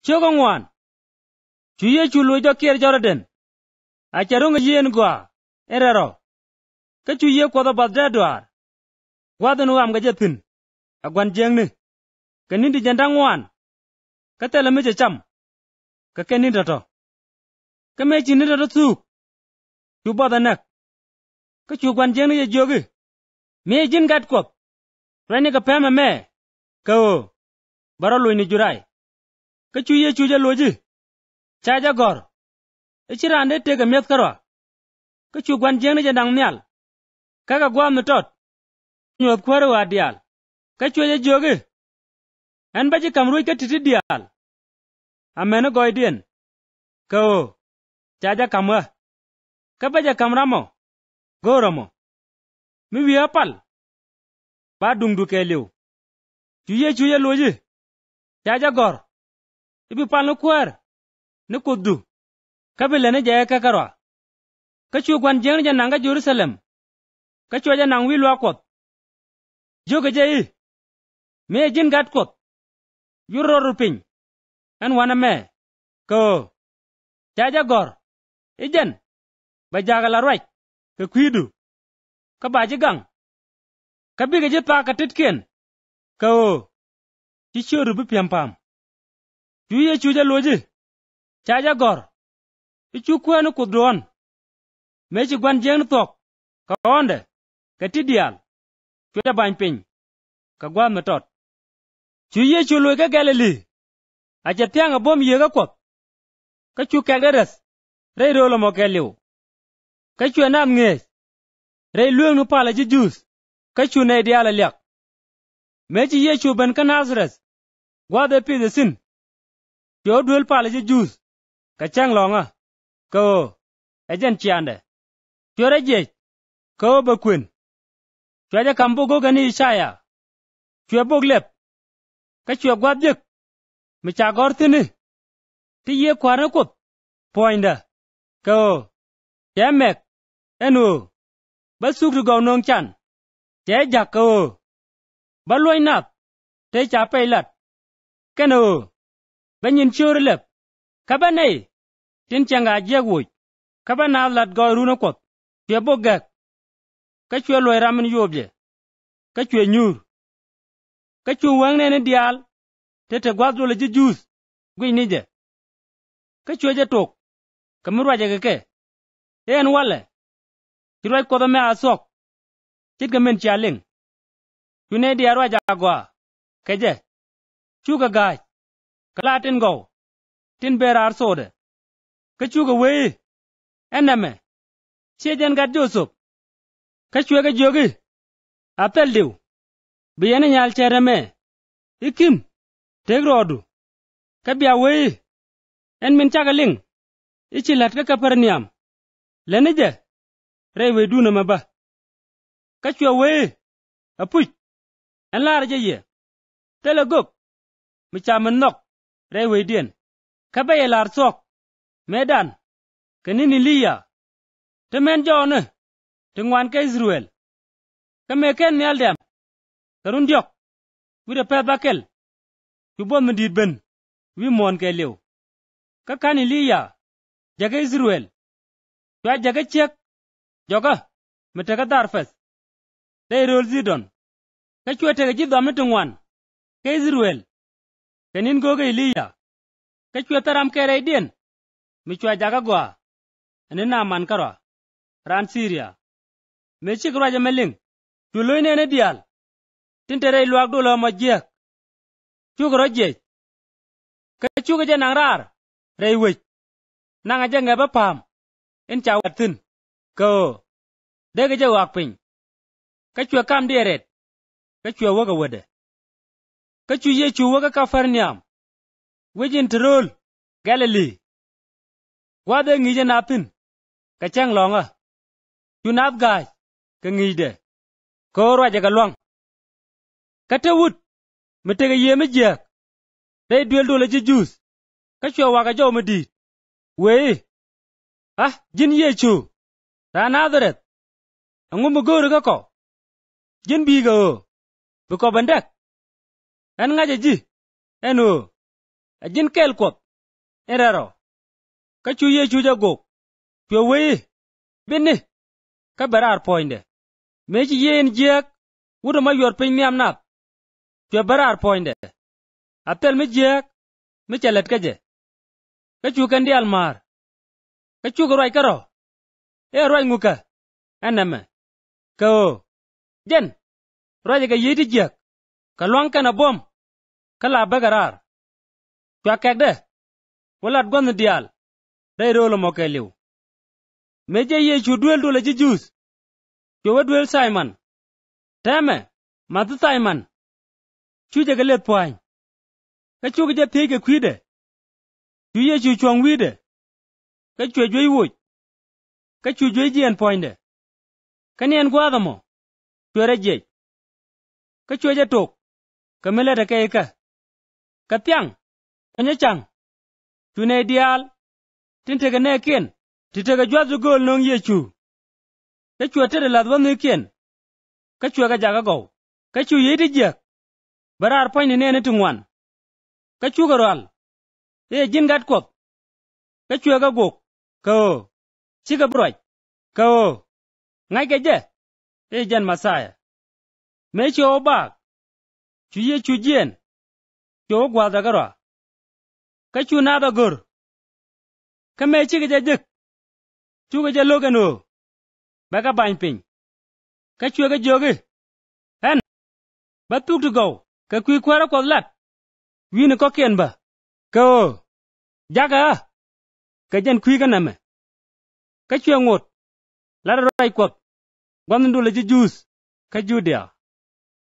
Chogo ngwan. Chuye chulu jo kier Jordan. Acharung yen gwa. Erero. Ka chuye kwa badra dwar. Wadanu am gajetin. Agwan jengni. Kanindi janda ngwan. Ka tela meche cham. Ka keninda to. Ka mechi nida to tsuk. Chu badanak. Ka chu gwan jengni ye jogi. Me jin gat kwap. Rani ka pema me. Ka o. Baro loini jurai. Ka chuye chuje loji. Chaja gor. Ichirande tega met karwa. Ka chu gwan jengni jandang nyal. Kaka gwam nutot. Nyot kwaro wa dial. Ka chuye jogi. En baji kamrui ka titi dial. Amena goy dien. Ka o. Chaja kamwa. Ka baja kamramo. Goramo. Mi wiapal. Ba dungdu ke liu. Chuye loji. Chaja gor. Ibi pal no kwar. Ni kuddu. Ka bilene jaya kakarwa. Ka chu gwan jeng jananga Jerusalem. Ka chu janang wi lwa kot. Joga jayi. Me jin gat kot. Yurro piny. En wana me. Ko. Chaja gor. Ijen. Bajaga la rwaj. Ka kwidu. Ka baji gang. Ka biga jipa ka titken. Ko. Chichoru bi piampam. Chuye chuje loji. Chaja gor. Ichu kwenu kudron. Mechi gwan jeng tok. Ka onde. Ka tidial. Chuja bany piny. Ka gwan metot. Chuye chulo ka Galilee. Acha tianga bom yega kwap. Ka chu kagderes. Rei rolo mo ke liu. Ka chu nam ngej. Rei lueng nu pala jus. Ka chu ne diala liak. Mechi ye chu ben ka Nazareth. Gwade pide sin. Chu duel pala jus. Ka chang longa. Ko. Ejen chiande. Chu rejej. Ko bakwin. Chu aja kambugo gani Ishaya. Chu bog lep. Ka chu gwad jik. Micha gor tini. Ti ye kwarna kup. Poinda. Ko. Yemek. Enu. Basuk tu gaw nong chan. Che jak ko. Baloi nap. Te cha pailat. Keno. Banyin chur lep. Kaba nei. Tin changa jegwuj. Kaba na lat gaw runa kup. Chu bogak. Ka chu loi ramin yobje. Ka chu nyur. Ka chu wang nene dial. Tete gwazdo le jus. Gwi nije. Ka chu je tok. Kamurwa je ke. En wale. Chirwai kodo me asok. Chit ka men chaling. Chune diarwa jagwa. Keje. Chuga gaj. Kala tin go. Tin berar sode. Ka chuga wei. Ename. Chejen gat Joseph. Ka chuga jogi. Apel diw. Biyane nyal chereme. Ikim. Tegrodu. Ka biya wei. En min chagaling. Ichilat ka Kaperniam. Lenije. Rei we duna maba. Ka chua wei. Apuch. En lar je ye. Telegok. Michaman nok. Rei we dien. Ka baye lar sok. Medan. Kanini liya. Temen jone. Tengwan ka Israel. Ka meken nyal dem. Karun diok. Wida pe bakel. Chubon mendid ben. Wi mon ke liu. Ka kani liya. Jaga Israel. Chua jaga chek. Joga. Metaka darfes. Day rol zidon. Ka chua tega jidwa metungwan. Ka Israel. Kanin goga liya. Ka chua taram kere dien. Mi chua jaga gwa. Anina man karwa. Ran Syria. Mechi kwa jameling. Chuloy nene dial. Tintere luak dola majek. Chuga rojej. Ka chuga janang rar. Rei wich. Nang aja ngeba pam. In cha watin. Ko. Dega ja wakping. Ka chua kam dieret. Ka chua waga wade. Ka chu ye chu waga Kaperniam. Wijin Tirol. Galilee. Wade ngije napin. Ka chang longa. Chu nap gaj. Ka ngide. Ko raja ka luang. Ka te wut. Mitega ye mejek. Rei duel dola jus. Ka chua waga jo medit. Wei. Ah, jin ye chu. Ra Nazareth. Angu mugoro ka ko. Jin biga o. Buko bandak. En ngaje ji. En o. Ajin kel kwat. Eraro. Ka chu ye chu jagok. Pyo we. Binni. Ka barar poinde. Mechi yen jek. Wuda ma yor pin niam nap. Pyo barar poinde. Atel mi jek. Mi chalet kaje. Ka chu kandi almar. Ka chu garoi karo. Roi nguka. Aname. Ka o. Jen. Roi ka yedi jek. Ka luang ka na bom. Ka la bagarar. Pyo kagde. Walat gwan dial. Dai rolo mo ke liu. Meje ye chu duel dole jijus. Pyo duel Simon. Teme. Matu Simon. Chu jaga let poin. Ka chu ga pege kwide. Chu ye chu chuang wide. Ka chu joi wuj. Ka chu joi jien poinde. Ka nien gwada mo. Chu rejej. Ka chu ja tok. Ka meleta ka eka. Ka tiang. Ka nyachang. Chu ne dial. Tinte ka ne ken. Tite ka jwazu gol nong ye chu. Ka chu tere ladwa ne ken. Ka chu ga jaga go. Ka chu ye di jek. Barar poinde ne tungwan. Ka chu ga ral. Jin gat kop. Ka chu ga gok. Ka o. Chiga broj. Ka o. Ngai ka je. Jan Masaya. Me chu o bak. Chu ye chu jien. Chu o gwada garwa. Ka chu na da gur. Ka me chiga ja jik. Chu ga ja logan o. Baka bany piny. Ka chu ga jogi. Hen. Ba tuk to go. Ka kwi kwara kwa lat. Wini ko ken ba. Ka o. Jaga ha. Ka jan kwi ka name. Ka chu ngot. Lara roi kwap. Gwamndu le jujus. Ka judia.